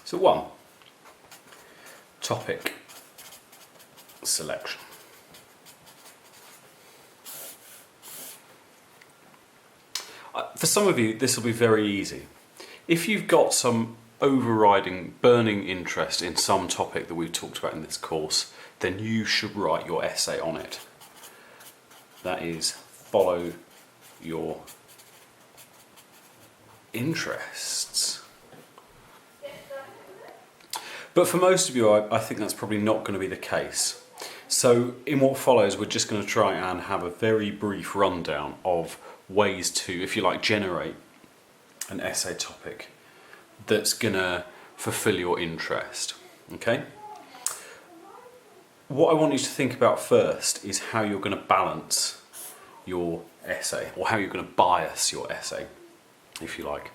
So 1, topic selection. For some of you, this will be very easy. If you've got some overriding, burning interest in some topic that we've talked about in this course, then you should write your essay on it. That is, follow your interests. But for most of you, I think that's probably not going to be the case. So in what follows, we're just going to try and have a very brief rundown of ways to, if you like, generate an essay topic that's going to fulfill your interest. Okay? What I want you to think about first is how you're going to balance your essay, or how you're going to bias your essay, if you like.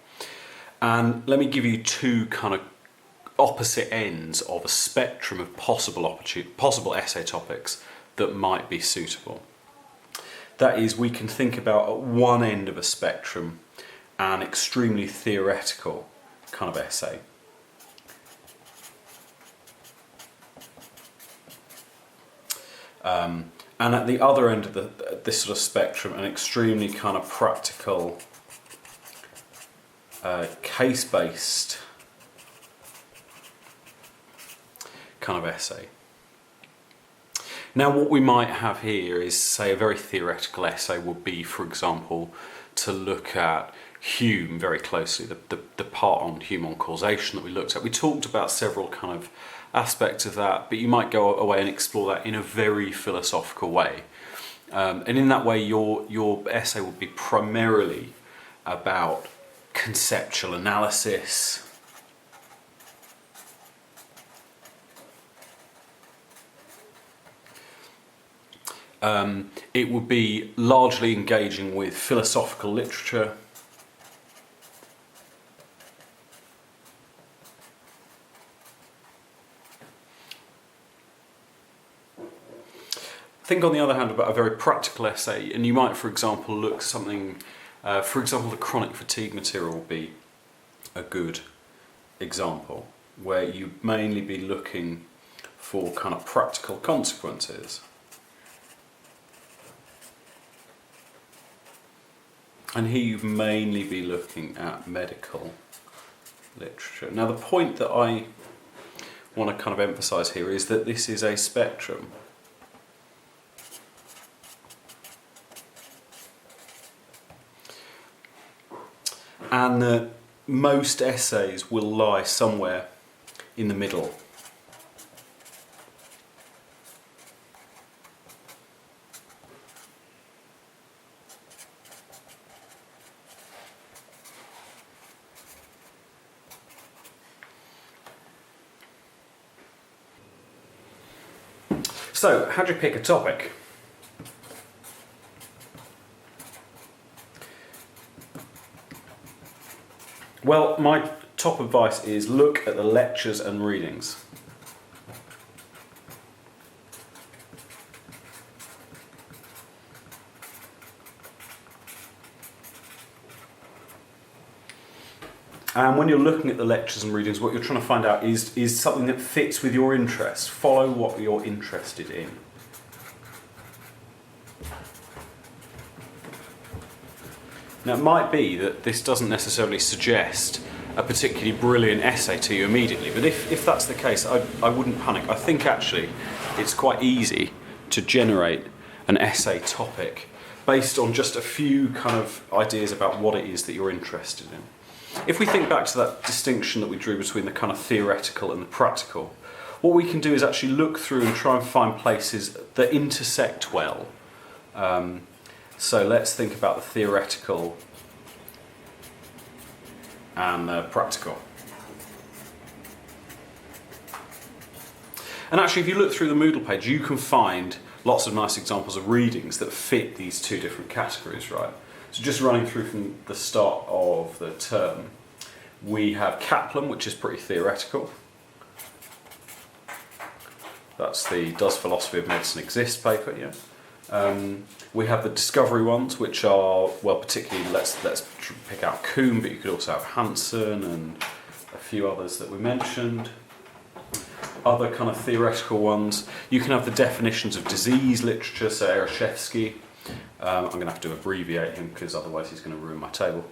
And let me give you 2 kind of opposite ends of a spectrum of possible essay topics that might be suitable. That is, we can think about at one end of a spectrum an extremely theoretical kind of essay. And at the other end of this sort of spectrum, an extremely kind of practical, case-based kind of essay. Now what we might have here is, say, a very theoretical essay would be, for example, to look at Hume very closely, the part on Hume on causation that we looked at. We talked about several kind of aspects of that, but you might go away and explore that in a very philosophical way. And in that way your essay would be primarily about conceptual analysis, it would be largely engaging with philosophical literature, think on the other hand about a very practical essay, and you might, for example, look at something, for example, the chronic fatigue material would be a good example, where you mainly be looking for kind of practical consequences. And here you'd mainly be looking at medical literature. Now the point that I want to kind of emphasise here is that this is a spectrum. And that most essays will lie somewhere in the middle. So, how do you pick a topic? Well, my top advice is look at the lectures and readings. And when you're looking at the lectures and readings, what you're trying to find out is something that fits with your interests. Follow what you're interested in. Now, it might be that this doesn't necessarily suggest a particularly brilliant essay to you immediately, but if that's the case, I wouldn't panic. I think actually it's quite easy to generate an essay topic based on just a few kind of ideas about what it is that you're interested in. If we think back to that distinction that we drew between the kind of theoretical and the practical, what we can do is actually look through and try and find places that intersect well. So let's think about the theoretical and the practical. And actually, if you look through the Moodle page, you can find lots of nice examples of readings that fit these 2 different categories, right? So just running through from the start of the term, we have Kaplan, which is pretty theoretical. That's the Does Philosophy of Medicine Exist paper, yeah. We have the discovery ones, which are, well, particularly let's pick out Kuhn, but you could also have Hansen and a few others that we mentioned. Other kind of theoretical ones. You can have the definitions of disease literature, so Ereshefsky. I'm going to have to abbreviate him because otherwise he's going to ruin my table.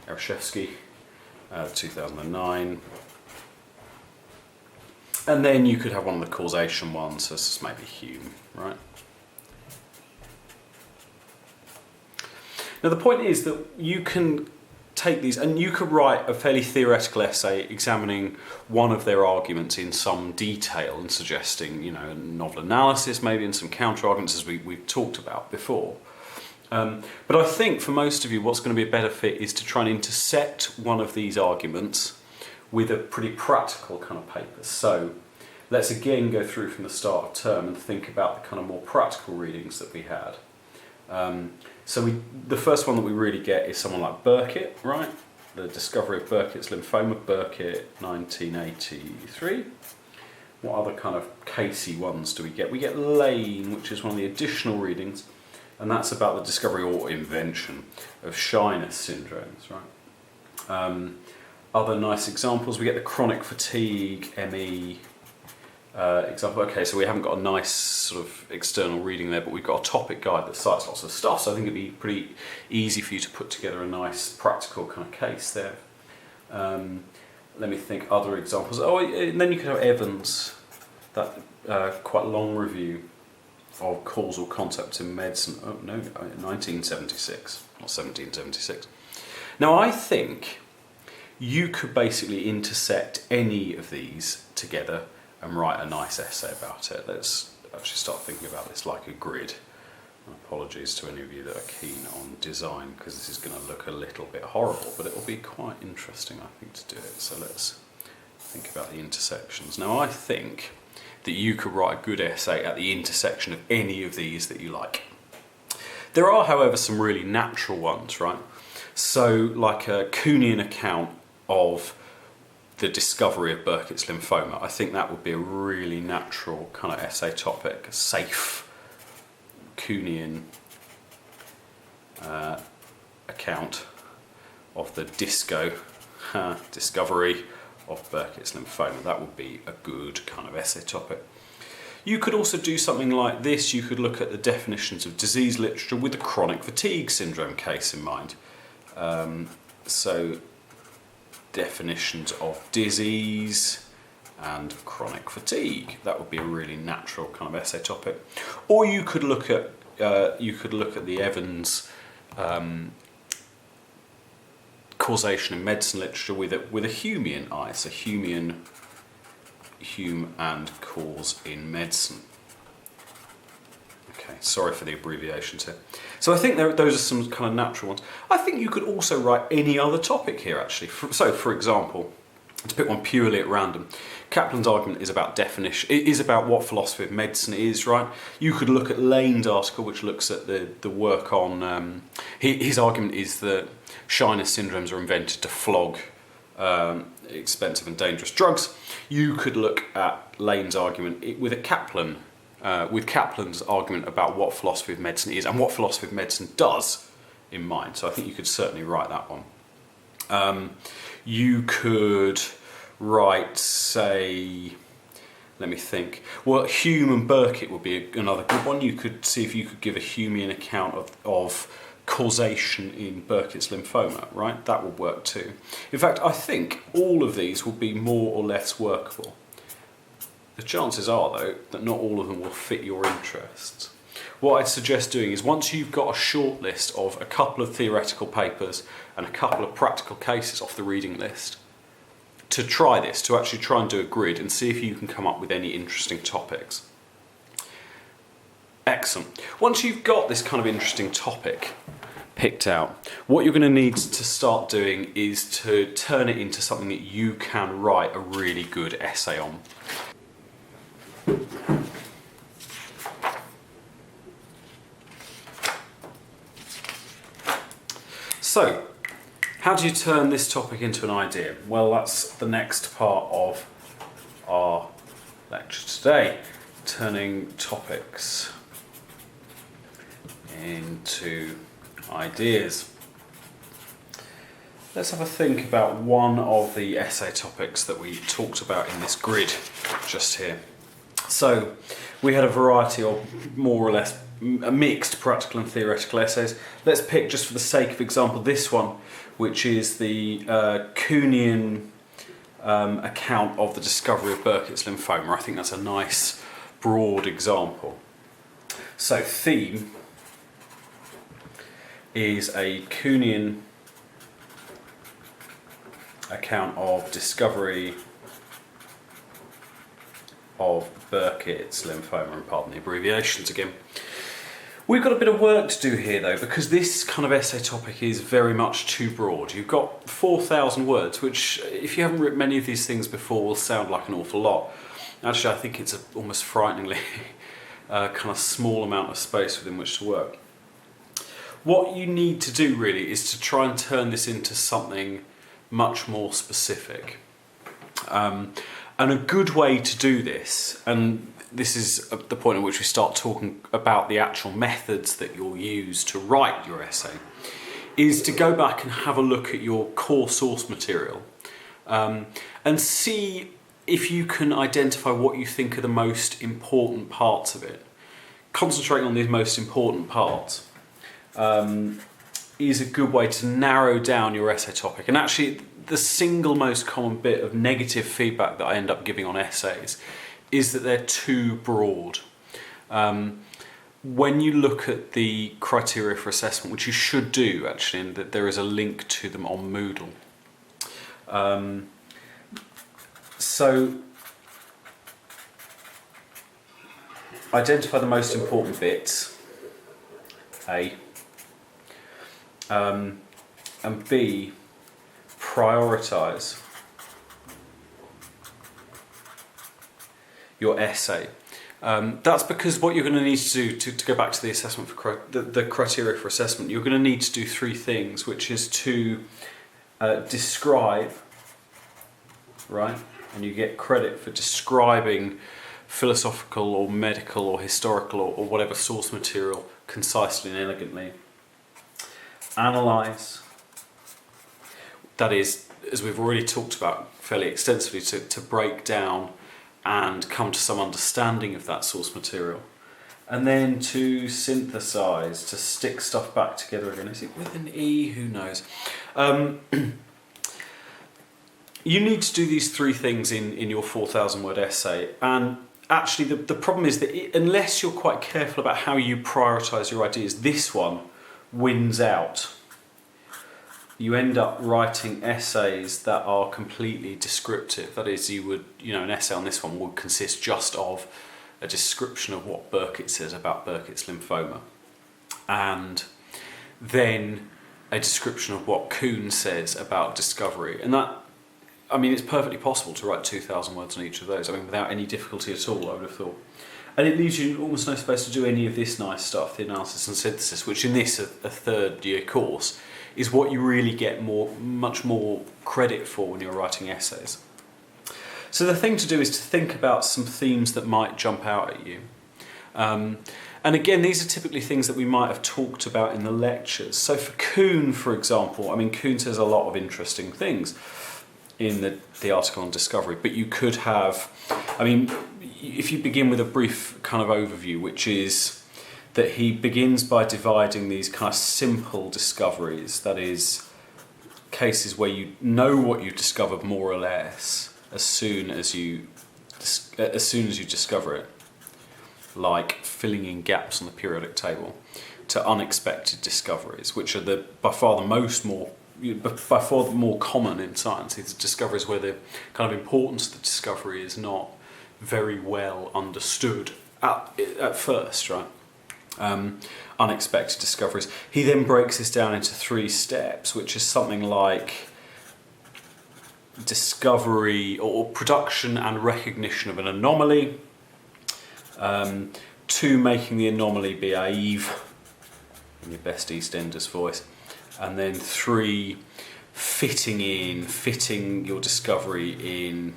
Ereshefsky, 2009. And then you could have one of the causation ones, so this is maybe Hume, right? Now the point is that you can take these and you could write a fairly theoretical essay examining one of their arguments in some detail and suggesting, you know, a novel analysis maybe and some counter-arguments as we've talked about before. But I think for most of you what's going to be a better fit is to try and intersect one of these arguments with a pretty practical kind of paper. So let's again go through from the start of term and think about the kind of more practical readings that we had. The first one that we really get is someone like Burkitt, right? The discovery of Burkitt's lymphoma, Burkitt, 1983. What other kind of casey ones do we get? We get Lane, which is one of the additional readings, and that's about the discovery or invention of shyness syndromes, right? Other nice examples, we get the chronic fatigue, ME, example. Okay, so we haven't got a nice sort of external reading there, but we've got a topic guide that cites lots of stuff, so I think it'd be pretty easy for you to put together a nice practical kind of case there. Let me think, other examples. Oh, and then you could have Evans, that quite long review of causal concepts in medicine. Oh no, 1976, not 1776. Now I think you could basically intersect any of these together and write a nice essay about it. Let's actually start thinking about this like a grid. Apologies to any of you that are keen on design because this is going to look a little bit horrible, but it will be quite interesting, I think, to do it. So let's think about the intersections. Now I think that you could write a good essay at the intersection of any of these that you like. There are, however, some really natural ones, right? So like a Kuhnian account of the discovery of Burkitt's lymphoma. I think that would be a really natural kind of essay topic, a safe Kuhnian account of the discovery of Burkitt's lymphoma. That would be a good kind of essay topic. You could also do something like this. You could look at the definitions of disease literature with the chronic fatigue syndrome case in mind. So definitions of disease and chronic fatigue. That would be a really natural kind of essay topic. Or you could look at the Evans causation in medicine literature with a Humean eye. So Hume and cause in medicine. Okay, sorry for the abbreviations here. So I think those are some kind of natural ones. I think you could also write any other topic here, actually. So, for example, to pick one purely at random, Kaplan's argument is about definition. It is about what philosophy of medicine is, right? You could look at Lane's article, which looks at the work on. His argument is that shyness syndromes are invented to flog expensive and dangerous drugs. You could look at Lane's argument with a Kaplan. With Kaplan's argument about what philosophy of medicine is and what philosophy of medicine does in mind. So I think you could certainly write that one. You could write, say, let me think. Well, Hume and Burkitt would be another good one. You could see if you could give a Humean account of causation in Burkitt's lymphoma, right? That would work too. In fact, I think all of these will be more or less workable. The chances are, though, that not all of them will fit your interests. What I'd suggest doing is once you've got a short list of a couple of theoretical papers and a couple of practical cases off the reading list, to try this, to actually try and do a grid and see if you can come up with any interesting topics. Excellent. Once you've got this kind of interesting topic picked out, what you're going to need to start doing is to turn it into something that you can write a really good essay on. So, how do you turn this topic into an idea? Well, that's the next part of our lecture today, turning topics into ideas. let's have a think about one of the essay topics that we talked about in this grid just here. So we had a variety of more or less mixed practical and theoretical essays. Let's pick, just for the sake of example, this one, which is the Kuhnian account of the discovery of Burkitt's lymphoma. I think that's a nice broad example. So theme is a Kuhnian account of discovery of Burkitt's lymphoma, and pardon the abbreviations again. We've got a bit of work to do here though, because this kind of essay topic is very much too broad. You've got 4,000 words, which if you haven't written many of these things before will sound like an awful lot. Actually, I think it's almost frighteningly kind of small amount of space within which to work. What you need to do really is to try and turn this into something much more specific. And a good way to do this, and this is the point at which we start talking about the actual methods that you'll use to write your essay, is to go back and have a look at your core source material and see if you can identify what you think are the most important parts of it. Concentrating on these most important parts is a good way to narrow down your essay topic. And actually, the single most common bit of negative feedback that I end up giving on essays is that they're too broad. When you look at the criteria for assessment, which you should do actually, and that there is a link to them on Moodle. So identify the most important bits, A, and B, prioritise your essay. That's because what you're going to need to do, to go back to the assessment for the criteria for assessment, you're going to need to do three things, which is to describe, right? And you get credit for describing philosophical or medical or historical or whatever source material concisely and elegantly. Analyse, that is, as we've already talked about fairly extensively, to break down and come to some understanding of that source material. And then to synthesise, to stick stuff back together again. Is it with an E? Who knows? You need to do these three things in your 4,000 word essay, and actually the problem is that unless you're quite careful about how you prioritise your ideas, this one wins out. You end up writing essays that are completely descriptive. That is, an essay on this one would consist just of a description of what Burkitt says about Burkitt's lymphoma, and then a description of what Kuhn says about discovery. And that, it's perfectly possible to write 2,000 words on each of those. Without any difficulty at all, I would have thought. And it leaves you almost no space to do any of this nice stuff, the analysis and synthesis, which in this, a third year course, is what you really get much more credit for when you're writing essays. So the thing to do is to think about some themes that might jump out at you. And again, these are typically things that we might have talked about in the lectures. So for Kuhn, for example, Kuhn says a lot of interesting things in the article on discovery, but you could have, if you begin with a brief kind of overview, which is that he begins by dividing these kind of simple discoveries, that is, cases where you know what you've discovered more or less as soon as you discover it, like filling in gaps on the periodic table, to unexpected discoveries, which are by far the more common in science. These discoveries where the kind of importance of the discovery is not very well understood at first, right? Unexpected discoveries. He then breaks this down into 3 steps, which is something like discovery or production and recognition of an anomaly, 2, making the anomaly behave, in your best EastEnders voice, and then 3, fitting your discovery in,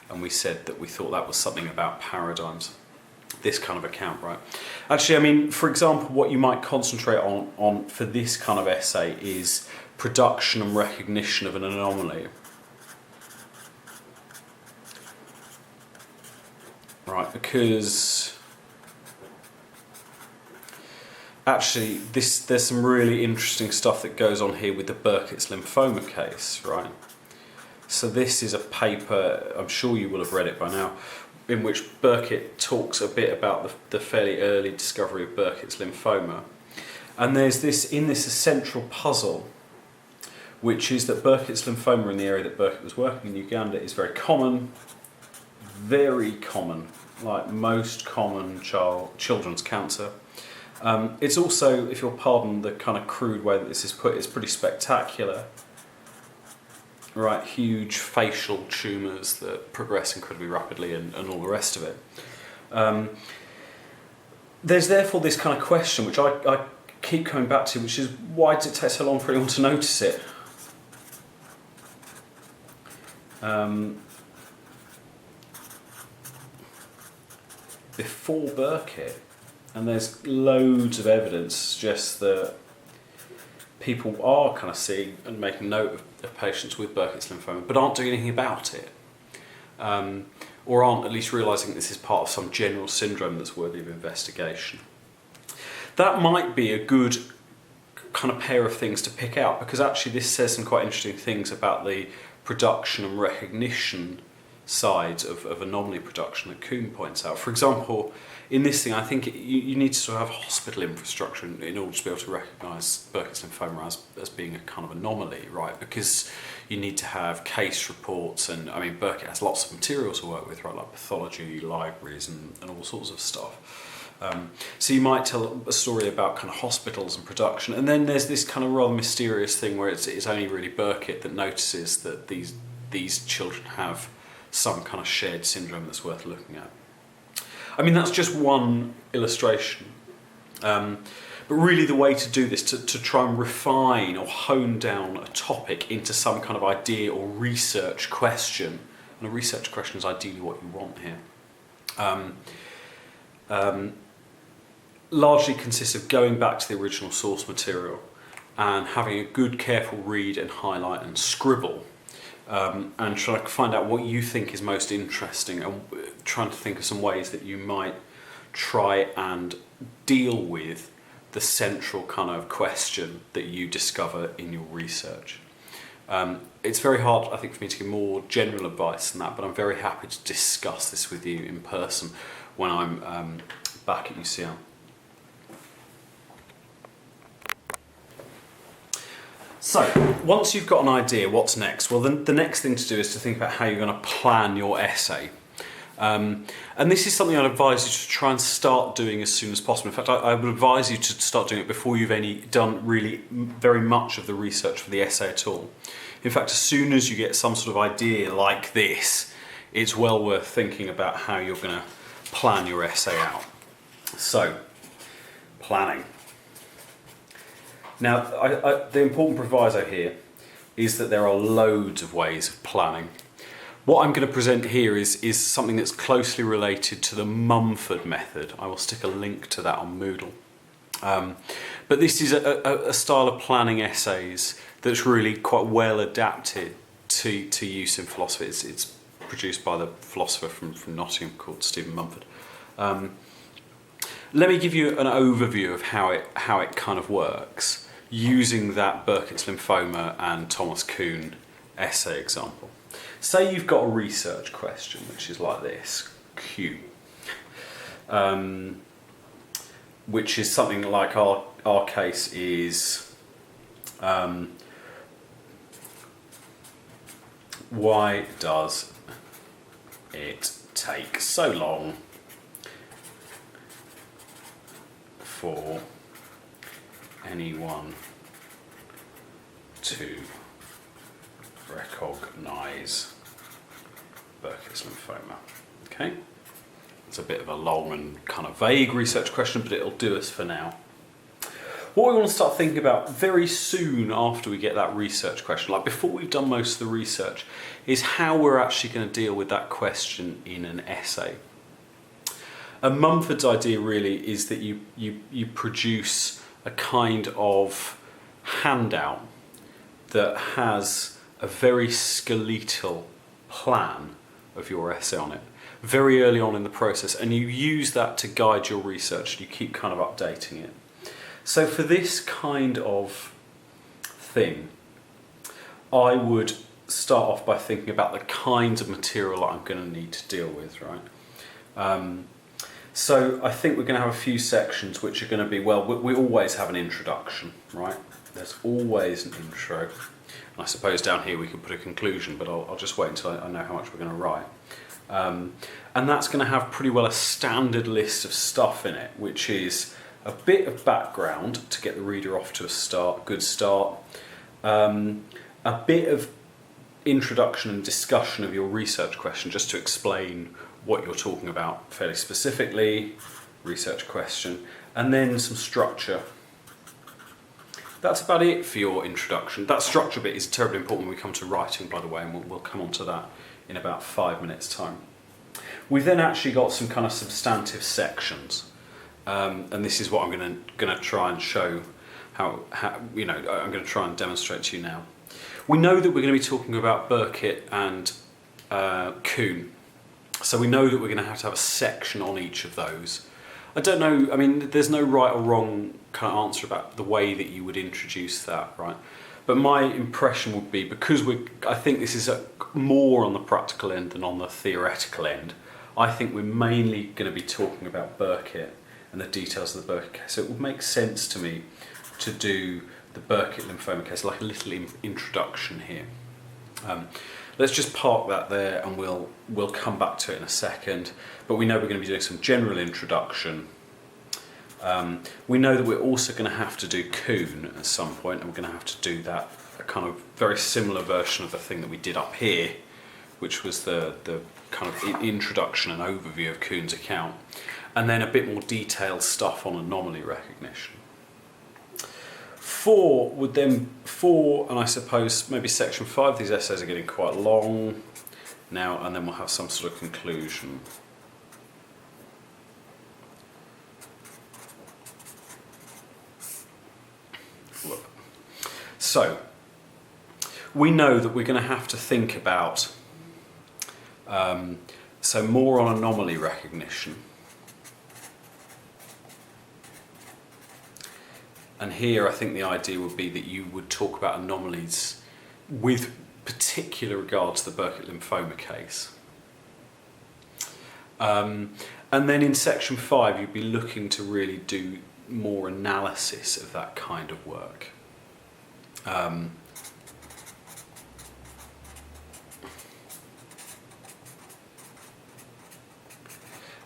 and we said that we thought that was something about paradigms. this kind of account, right? Actually, I mean, for example, what you might concentrate on for this kind of essay is production and recognition of an anomaly. Right, because actually there's some really interesting stuff that goes on here with the Burkitt's lymphoma case, right? So this is a paper, I'm sure you will have read it by now, in which Burkitt talks a bit about the fairly early discovery of Burkitt's lymphoma. And there's this central puzzle, which is that Burkitt's lymphoma in the area that Burkitt was working in Uganda is very common, like most common children's cancer. It's also, if you'll pardon the kind of crude way that this is put, it's pretty spectacular. Right, huge facial tumours that progress incredibly rapidly and all the rest of it. There's therefore this kind of question, which I keep coming back to, which is why does it take so long for anyone to notice it? Before Burkitt, and there's loads of evidence suggests that people are kind of seeing and making note of patients with Burkitt's lymphoma, but aren't doing anything about it, or aren't at least realising this is part of some general syndrome that's worthy of investigation. That might be a good kind of pair of things to pick out, because actually this says some quite interesting things about the production and recognition sides of anomaly production that Kuhn points out. For example, in this thing, I think you need to sort of have hospital infrastructure in order to be able to recognise Burkitt's lymphoma as being a kind of anomaly, right? Because you need to have case reports, and I mean, Burkitt has lots of material to work with, right? Like pathology, libraries, and all sorts of stuff. So you might tell a story about kind of hospitals and production, and then there's this kind of rather mysterious thing where it's only really Burkitt that notices that these children have some kind of shared syndrome that's worth looking at. I mean, that's just one illustration. But really the way to do this, to try and refine or hone down a topic into some kind of idea or research question, and a research question is ideally what you want here, largely consists of going back to the original source material and having a good, careful read and highlight and scribble, and try to find out what you think is most interesting, and trying to think of some ways that you might try and deal with the central kind of question that you discover in your research. It's very hard, I think, for me to give more general advice than that, but I'm very happy to discuss this with you in person when I'm back at UCL. So, once you've got an idea, what's next? Well, the next thing to do is to think about how you're going to plan your essay. And this is something I'd advise you to try and start doing as soon as possible. In fact, I would advise you to start doing it before you've done really very much of the research for the essay at all. In fact, as soon as you get some sort of idea like this, it's well worth thinking about how you're going to plan your essay out. So, planning. Now, the important proviso here is that there are loads of ways of planning. What I'm going to present here is something that's closely related to the Mumford method. I will stick a link to that on Moodle. But this is a style of planning essays that's really quite well adapted to use in philosophy. It's produced by the philosopher from Nottingham called Stephen Mumford. Let me give you an overview of how it kind of works, using that Burkitt's lymphoma and Thomas Kuhn essay example. Say you've got a research question, which is like this, Q, which is something like our case is, why does it take so long for anyone to recognise Burkitt's lymphoma? Okay, it's a bit of a long and kind of vague research question, but it'll do us for now. What we want to start thinking about very soon after we get that research question, like before we've done most of the research, is how we're actually going to deal with that question in an essay. And Mumford's idea really is that you produce a kind of handout that has a very skeletal plan of your essay on it very early on in the process, and you use that to guide your research. You keep kind of updating it. So for this kind of thing, I would start off by thinking about the kinds of material that I'm going to need to deal with, right? So I think we're going to have a few sections which are going to be, well, we always have an introduction, right? There's always an intro. And I suppose down here we could put a conclusion, but I'll just wait until I know how much we're going to write. And that's going to have pretty well a standard list of stuff in it, which is a bit of background to get the reader off to a good start, a bit of introduction and discussion of your research question, just to explain what you're talking about fairly specifically, research question, and then some structure. That's about it for your introduction. That structure bit is terribly important when we come to writing, by the way, and we'll come on to that in about 5 minutes' time. We've then actually got some kind of substantive sections, and this is what I'm going to try and show how I'm going to try and demonstrate to you now. We know that we're going to be talking about Burkitt and Kuhn, so we know that we're going to have a section on each of those. I don't know, I mean, there's no right or wrong kind of answer about the way that you would introduce that, right? But my impression would be, because I think this is more on the practical end than on the theoretical end, I think we're mainly going to be talking about Burkitt and the details of the Burkitt case. So it would make sense to me to do the Burkitt lymphoma case, like a little introduction here. Let's just park that there, and we'll come back to it in a second. But we know we're going to be doing some general introduction. We know that we're also going to have to do Kuhn at some point, and we're going to have to do that, a kind of very similar version of the thing that we did up here, which was the kind of introduction and overview of Kuhn's account, and then a bit more detailed stuff on anomaly recognition. 4, and I suppose maybe section 5, these essays are getting quite long now, and then we'll have some sort of conclusion. So, we know that we're going to have to think about, so more on anomaly recognition. And here I think the idea would be that you would talk about anomalies with particular regard to the Burkitt lymphoma case. And then in section 5 you'd be looking to really do more analysis of that kind of work.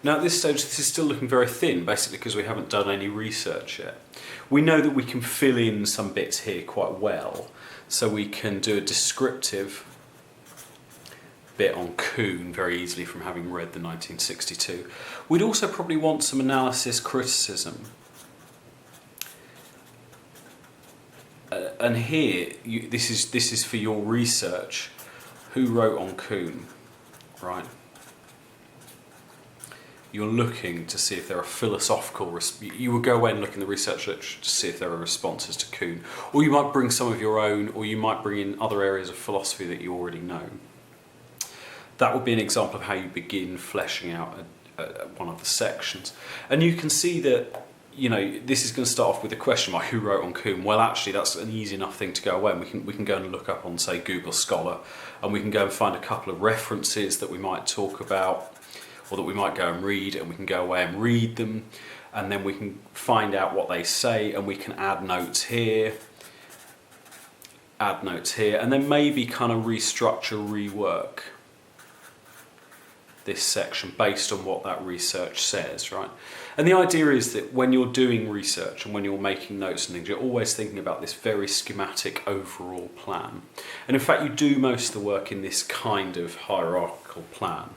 Now at this stage this is still looking very thin, basically because we haven't done any research yet. We know that we can fill in some bits here quite well, so we can do a descriptive bit on Kuhn very easily from having read the 1962. We'd also probably want some analysis criticism. And here, this is for your research. Who wrote on Kuhn, right? You're looking to see if there are philosophical... You will go away and look in the research literature to see if there are responses to Kuhn. Or you might bring some of your own, or you might bring in other areas of philosophy that you already know. That would be an example of how you begin fleshing out one of the sections. And you can see that, you know, this is going to start off with a question like, who wrote on Kuhn? Well, actually, that's an easy enough thing to go away. And we can go and look up on, say, Google Scholar, and we can go and find a couple of references that we might talk about, or that we might go and read, and we can go away and read them, and then we can find out what they say, and we can add notes here, and then maybe kind of restructure, rework this section based on what that research says, right? And the idea is that when you're doing research and when you're making notes and things, you're always thinking about this very schematic overall plan. And in fact, you do most of the work in this kind of hierarchical plan,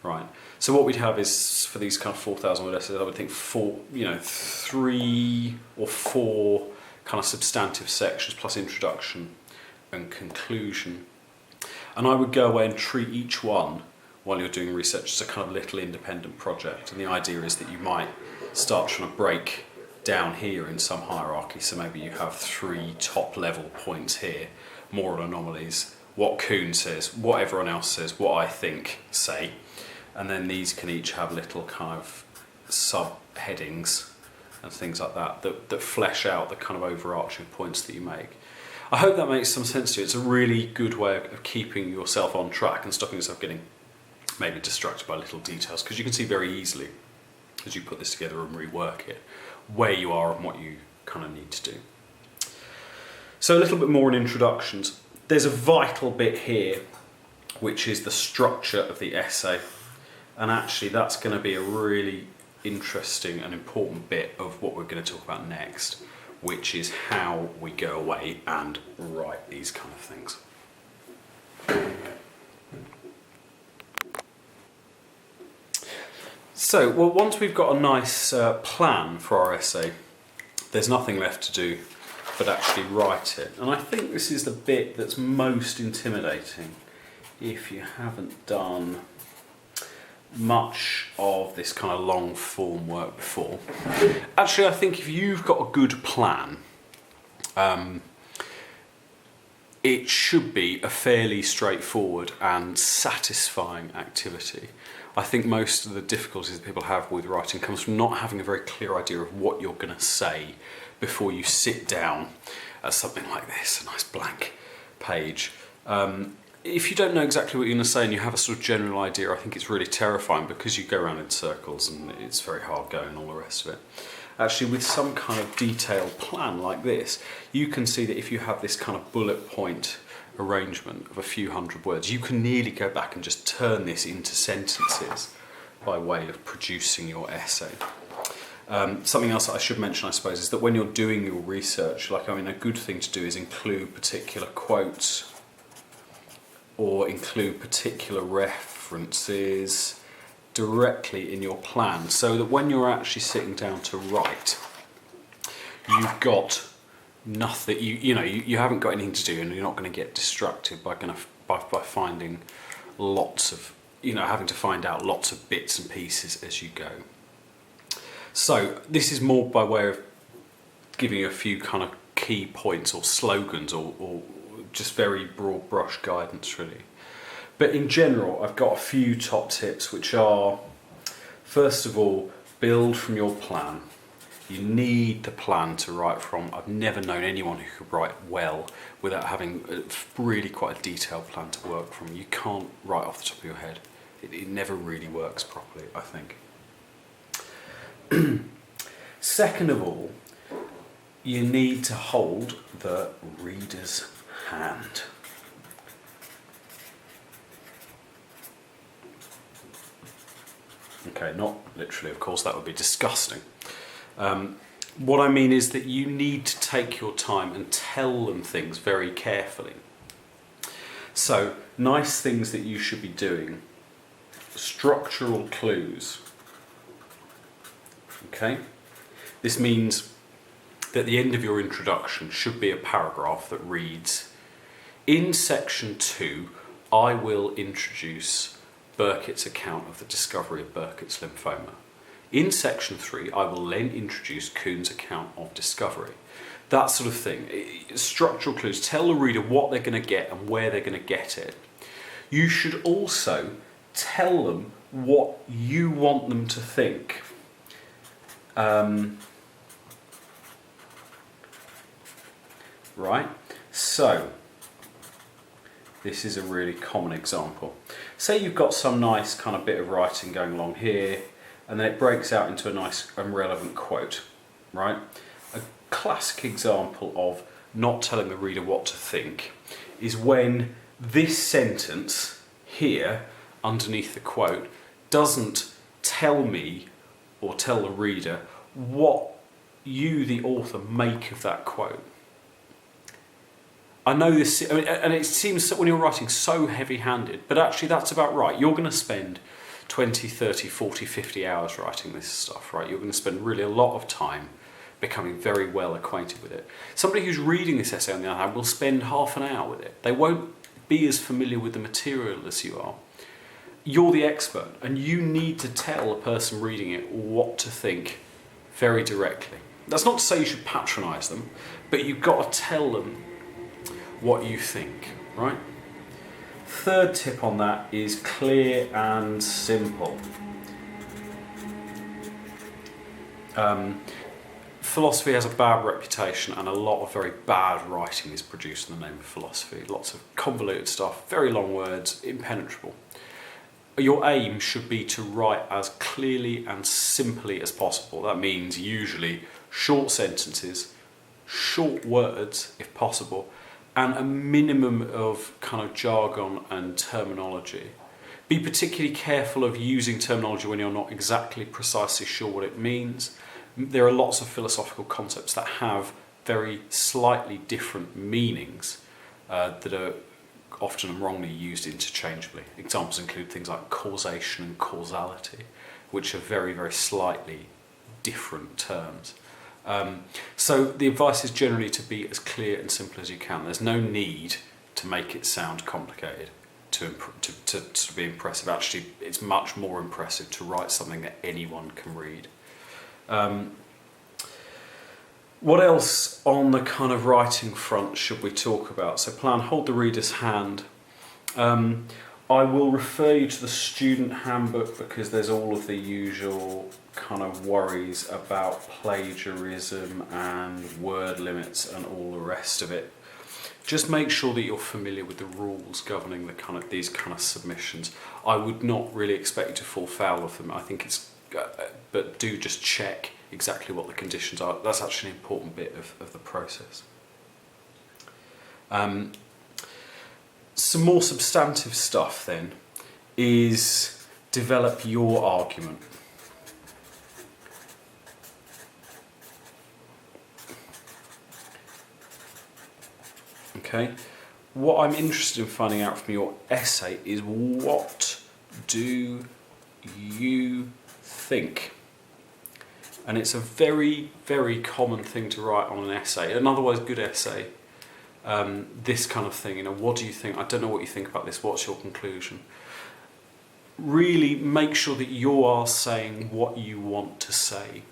right? So what we'd have is, for these kind of 4,000 word essays, I would think 3 or 4 kind of substantive sections plus introduction and conclusion. And I would go away and treat each one while you're doing research as a kind of little independent project. And the idea is that you might start trying to break down here in some hierarchy. So maybe you have 3 top level points here: moral anomalies, what Kuhn says, what everyone else says, what I think say. And then these can each have little kind of subheadings and things like that, that flesh out the kind of overarching points that you make. I hope that makes some sense to you. It's a really good way of keeping yourself on track and stopping yourself getting maybe distracted by little details, because you can see very easily as you put this together and rework it where you are and what you kind of need to do. So a little bit more in introductions. There's a vital bit here which is the structure of the essay, and actually that's going to be a really interesting and important bit of what we're going to talk about next, which is how we go away and write these kind of things. So, well, once we've got a nice plan for our essay, there's nothing left to do but actually write it. And I think this is the bit that's most intimidating if you haven't done much of this kind of long form work before. Actually, I think if you've got a good plan, it should be a fairly straightforward and satisfying activity. I think most of the difficulties that people have with writing comes from not having a very clear idea of what you're going to say before you sit down at something like this, a nice blank page. If you don't know exactly what you're going to say and you have a sort of general idea, I think it's really terrifying, because you go around in circles and it's very hard going and all the rest of it. Actually, with some kind of detailed plan like this, you can see that if you have this kind of bullet point arrangement of a few hundred words, you can nearly go back and just turn this into sentences by way of producing your essay. Something else that I should mention, I suppose, is that when you're doing your research, a good thing to do is include particular quotes or include particular references directly in your plan, so that when you're actually sitting down to write, you've got nothing. You haven't got anything to do, and you're not going to get distracted by finding lots of having to find out lots of bits and pieces as you go. So this is more by way of giving you a few kind of key points or slogans or just very broad brush guidance, really. But in general, I've got a few top tips, which are, first of all, build from your plan. You need the plan to write from. I've never known anyone who could write well without having really quite a detailed plan to work from. You can't write off the top of your head. It never really works properly, I think. Second of all, you need to hold the reader's hand. Okay, not literally, of course, that would be disgusting. What I mean is that you need to take your time and tell them things very carefully. So, nice things that you should be doing. Structural clues. Okay? This means that the end of your introduction should be a paragraph that reads, in section 2, I will introduce Burkitt's account of the discovery of Burkitt's lymphoma. In section 3, I will then introduce Kuhn's account of discovery. That sort of thing. Structural clues. Tell the reader what they're going to get and where they're going to get it. You should also tell them what you want them to think. Right? So, this is a really common example. Say you've got some nice kind of bit of writing going along here, and then it breaks out into a nice and relevant quote, right? A classic example of not telling the reader what to think is when this sentence here, underneath the quote, doesn't tell me or tell the reader what you, the author, make of that quote. I know this, and it seems that when you're writing so heavy-handed, but actually that's about right. You're going to spend 20, 30, 40, 50 hours writing this stuff, right? You're going to spend really a lot of time becoming very well acquainted with it. Somebody who's reading this essay, on the other hand, will spend half an hour with it. They won't be as familiar with the material as you are. you're the expert, and you need to tell a person reading it what to think very directly. That's not to say you should patronise them, but you've got to tell them what you think, right? Third tip on that is clear and simple. Philosophy has a bad reputation, and a lot of very bad writing is produced in the name of philosophy. Lots of convoluted stuff, very long words, impenetrable. Your aim should be to write as clearly and simply as possible. That means usually short sentences, short words if possible, and a minimum of kind of jargon and terminology. Be particularly careful of using terminology when you're not exactly precisely sure what it means. There are lots of philosophical concepts that have very slightly different meanings that are often wrongly used interchangeably. Examples include things like causation and causality, which are very, very slightly different terms. So the advice is generally to be as clear and simple as you can. There's no need to make it sound complicated to be impressive. Actually, it's much more impressive to write something that anyone can read. What else on the kind of writing front should we talk about? So plan, hold the reader's hand. I will refer you to the student handbook because there's all of the usual kind of worries about plagiarism and word limits and all the rest of it. Just make sure that you're familiar with the rules governing the kind of these kind of submissions. I would not really expect you to fall foul of them. I think it's, but do just check exactly what the conditions are. That's actually an important bit of the process. Some more substantive stuff then is develop your argument. Okay, what I'm interested in finding out from your essay is what do you think? And it's a very, very common thing to write on an essay, an otherwise good essay. This kind of thing, what do you think? I don't know what you think about this. What's your conclusion? Really make sure that you are saying what you want to say.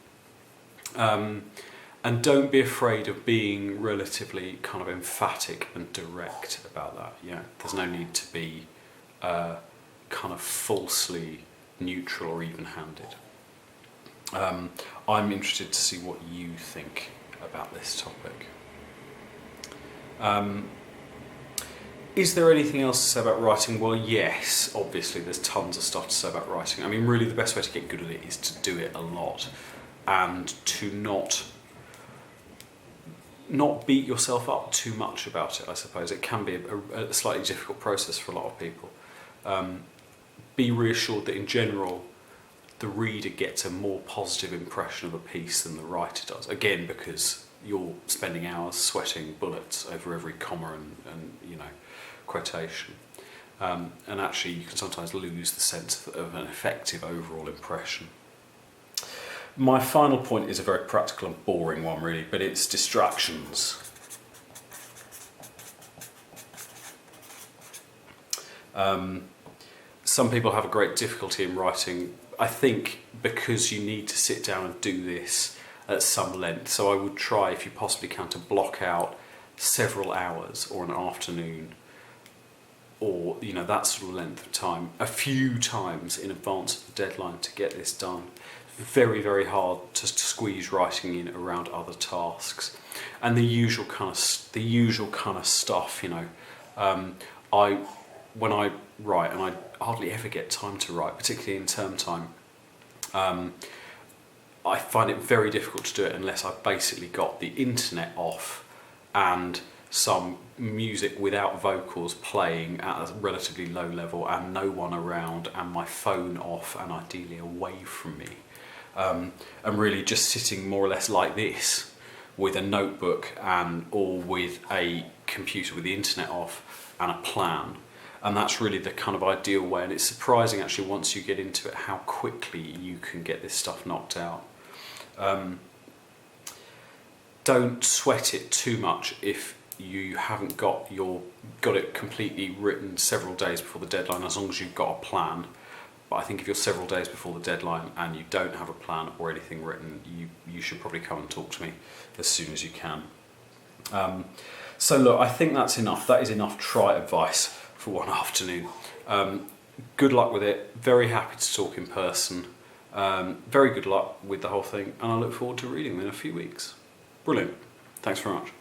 And don't be afraid of being relatively kind of emphatic and direct about that. Yeah, there's no need to be kind of falsely neutral or even-handed. I'm interested to see what you think about this topic. Is there anything else to say about writing? Well, yes, obviously there's tons of stuff to say about writing. I mean, really the best way to get good at it is to do it a lot and to not beat yourself up too much about it, I suppose. It can be a slightly difficult process for a lot of people. Be reassured that in general the reader gets a more positive impression of a piece than the writer does. Again, because you're spending hours sweating bullets over every comma and quotation. And actually you can sometimes lose the sense of an effective overall impression. My final point is a very practical and boring one really, but it's distractions. Some people have a great difficulty in writing, I think because you need to sit down and do this at some length. So I would try, if you possibly can, to block out several hours or an afternoon or that sort of length of time, a few times in advance of the deadline to get this done. Very, very hard to squeeze writing in around other tasks, and the usual kind of stuff. When I write, and I hardly ever get time to write, particularly in term time. I find it very difficult to do it unless I've basically got the internet off and some music without vocals playing at a relatively low level and no one around and my phone off and ideally away from me. And really just sitting more or less like this with a notebook or with a computer with the internet off and a plan. And that's really the kind of ideal way, and it's surprising actually once you get into it how quickly you can get this stuff knocked out. Don't sweat it too much if you haven't got it completely written several days before the deadline, as long as you've got a plan. But I think if you're several days before the deadline and you don't have a plan or anything written, you should probably come and talk to me as soon as you can. So look, I think that's enough. That is enough trite advice for one afternoon. Good luck with it. Very happy to talk in person. Very good luck with the whole thing, and I look forward to reading them in a few weeks. Brilliant. Thanks very much.